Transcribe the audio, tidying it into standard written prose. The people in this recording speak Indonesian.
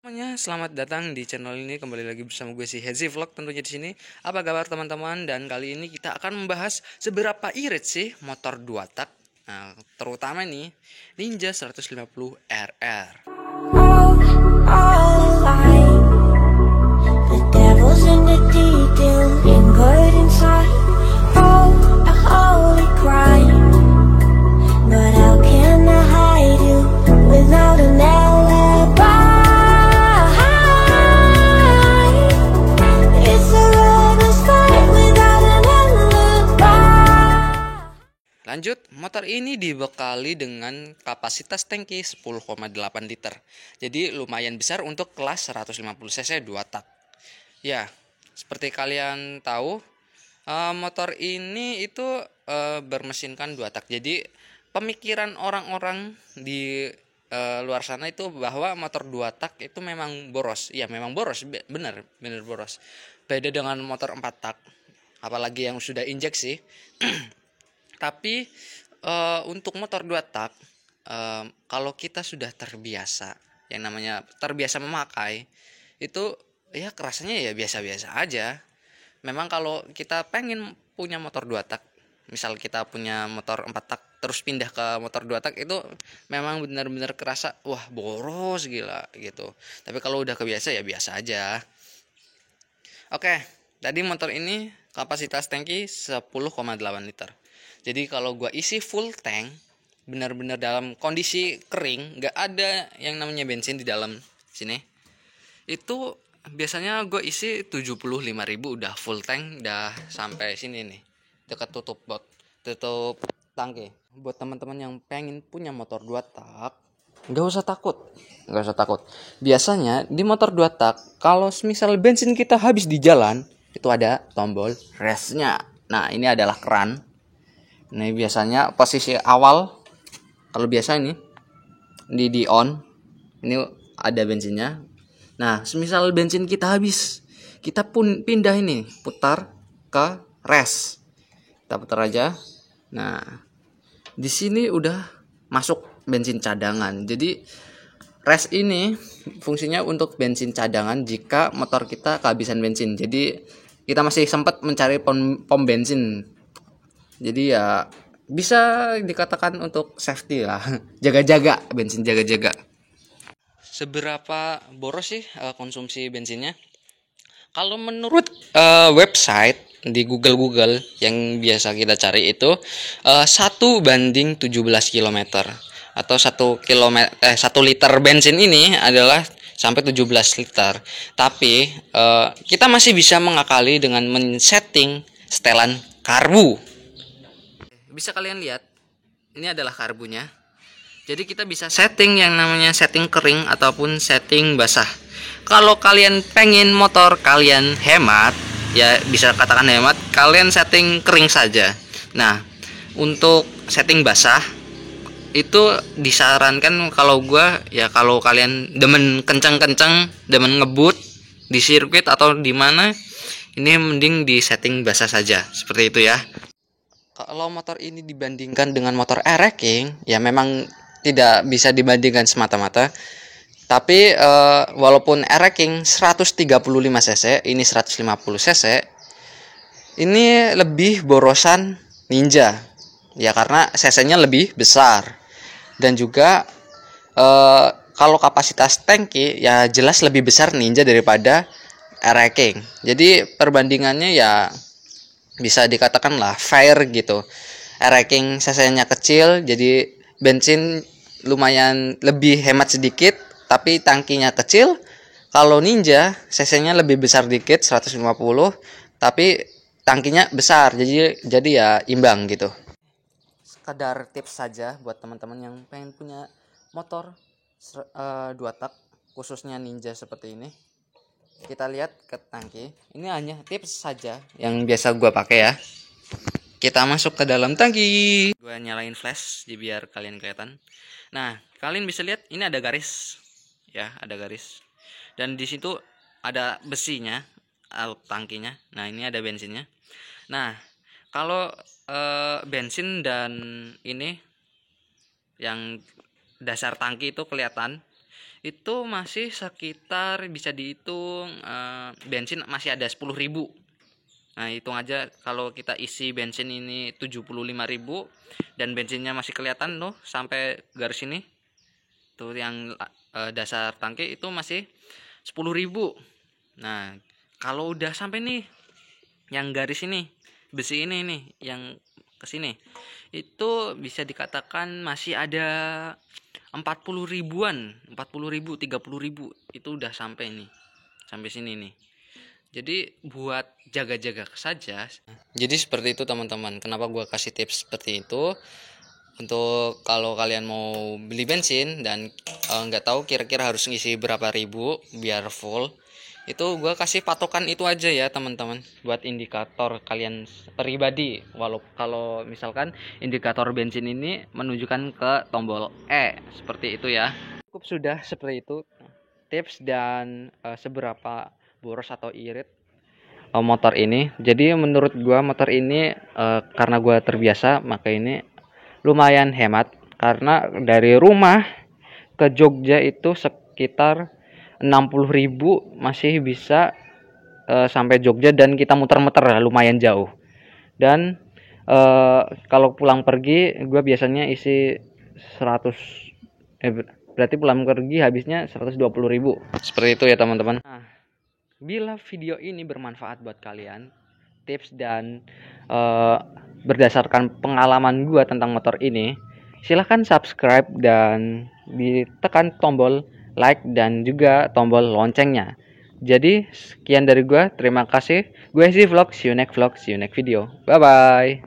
Semuanya, selamat datang di channel ini. Kembali lagi bersama gue si Hezi Vlog tentunya di sini. Apa kabar teman-teman? Dan kali ini kita akan membahas seberapa irit sih motor 2 tak. Nah, terutama nih Ninja 150 RR. Lanjut, motor ini dibekali dengan kapasitas tangki 10,8 liter. Jadi lumayan besar untuk kelas 150 cc 2 tak. Ya, seperti kalian tahu, motor ini itu bermesinkan 2 tak. Jadi pemikiran orang-orang di luar sana itu bahwa motor 2 tak itu memang boros. Ya, memang boros, bener boros. Beda dengan motor 4 tak, apalagi yang sudah injeksi. Tapi untuk motor 2 tak, kalau kita sudah terbiasa, yang namanya terbiasa memakai, itu ya kerasanya ya biasa-biasa aja. Memang kalau kita pengen punya motor 2 tak, misal kita punya motor 4 tak terus pindah ke motor 2 tak, itu memang benar-benar kerasa wah boros gila gitu. Tapi kalau udah kebiasa ya biasa aja. Oke, tadi motor ini kapasitas tangki 10,8 liter. Jadi kalau gua isi full tank, benar-benar dalam kondisi kering, nggak ada yang namanya bensin di dalam sini. Itu biasanya gue isi 75.000 udah full tank, udah sampai sini nih, dekat tutup tangki. Buat teman-teman yang pengen punya motor 2 tak, nggak usah takut. Biasanya di motor 2 tak, kalau misal bensin kita habis di jalan, itu ada tombol resnya. Nah, ini adalah keran. Nah, biasanya posisi awal, kalau biasa ini di on, ini ada bensinnya. Nah, semisal bensin kita habis, kita pun pindah ini, putar ke res. Kita putar aja. Nah, di sini udah masuk bensin cadangan. Jadi res ini fungsinya untuk bensin cadangan jika motor kita kehabisan bensin. Jadi kita masih sempat mencari pom bensin. Jadi ya bisa dikatakan untuk safety lah. Jaga-jaga bensin, jaga-jaga. Seberapa boros sih konsumsi bensinnya? Kalau menurut website di Google yang biasa kita cari itu 1 banding 17 km, atau 1 liter bensin ini adalah sampai 17 liter. Tapi kita masih bisa mengakali dengan men-setting setelan karbu. Bisa kalian lihat, ini adalah karbunya. Jadi kita bisa setting yang namanya setting kering ataupun setting basah. Kalau kalian pengen motor kalian hemat, ya bisa katakan hemat, kalian setting kering saja. Nah, untuk setting basah itu disarankan kalau gua, ya kalau kalian demen kencang-kencang, demen ngebut di sirkuit atau di mana, ini mending di setting basah saja. Seperti itu ya. Kalau motor ini dibandingkan dengan motor e-racing, ya memang tidak bisa dibandingkan semata-mata. Tapi walaupun e-racing 135 cc, ini 150 cc, ini lebih borosan Ninja. Ya karena cc-nya lebih besar. Dan juga kalau kapasitas tangki ya jelas lebih besar Ninja daripada e-racing. Jadi perbandingannya ya bisa dikatakan lah fair gitu. E-racing cc-nya kecil, jadi bensin lumayan lebih hemat sedikit, tapi tangkinya kecil. Kalau Ninja cc-nya lebih besar dikit, 150, tapi tangkinya besar, jadi ya imbang gitu. Sekadar tips saja buat teman-teman yang pengen punya motor 2 tak, khususnya Ninja seperti ini. Kita lihat ke tangki. Ini hanya tips saja yang biasa gue pakai ya. Kita masuk ke dalam tangki. Gue nyalain flash biar kalian kelihatan. Nah, kalian bisa lihat ini ada garis. Ya, ada garis. Dan di situ ada besinya, tangkinya. Nah, ini ada bensinnya. Nah, kalau bensin dan ini yang dasar tangki itu kelihatan, itu masih sekitar bisa dihitung bensin masih ada 10.000. Nah, hitung aja kalau kita isi bensin ini 75.000 dan bensinnya masih kelihatan tuh sampai garis ini. Tuh yang dasar tangki itu masih 10.000. Nah, kalau udah sampai nih yang garis ini, besi ini nih yang ke sini. Itu bisa dikatakan masih ada 40 ribuan, 40.000, 30.000 itu udah sampai nih. Sampai sini nih. Jadi buat jaga-jaga saja. Jadi seperti itu teman-teman. Kenapa gue kasih tips seperti itu? Untuk kalau kalian mau beli bensin dan nggak tahu kira-kira harus ngisi berapa ribu biar full, itu gue kasih patokan itu aja ya teman-teman. Buat indikator kalian pribadi. Walau kalau misalkan indikator bensin ini menunjukkan ke tombol E seperti itu ya. Cukup sudah seperti itu tips dan seberapa boros atau irit motor ini. Jadi menurut gua motor ini karena gua terbiasa maka ini lumayan hemat karena dari rumah ke Jogja itu sekitar 60.000 masih bisa sampai Jogja dan kita muter-muter lumayan jauh. Dan kalau pulang pergi gua biasanya isi 100 berarti pulang pergi habisnya 120.000. Seperti itu ya teman-teman. Nah, bila video ini bermanfaat buat kalian, tips dan berdasarkan pengalaman gue tentang motor ini, silahkan subscribe dan ditekan tombol like dan juga tombol loncengnya. Jadi sekian dari gue, terima kasih. Gue sih vlog, see you next video. Bye bye.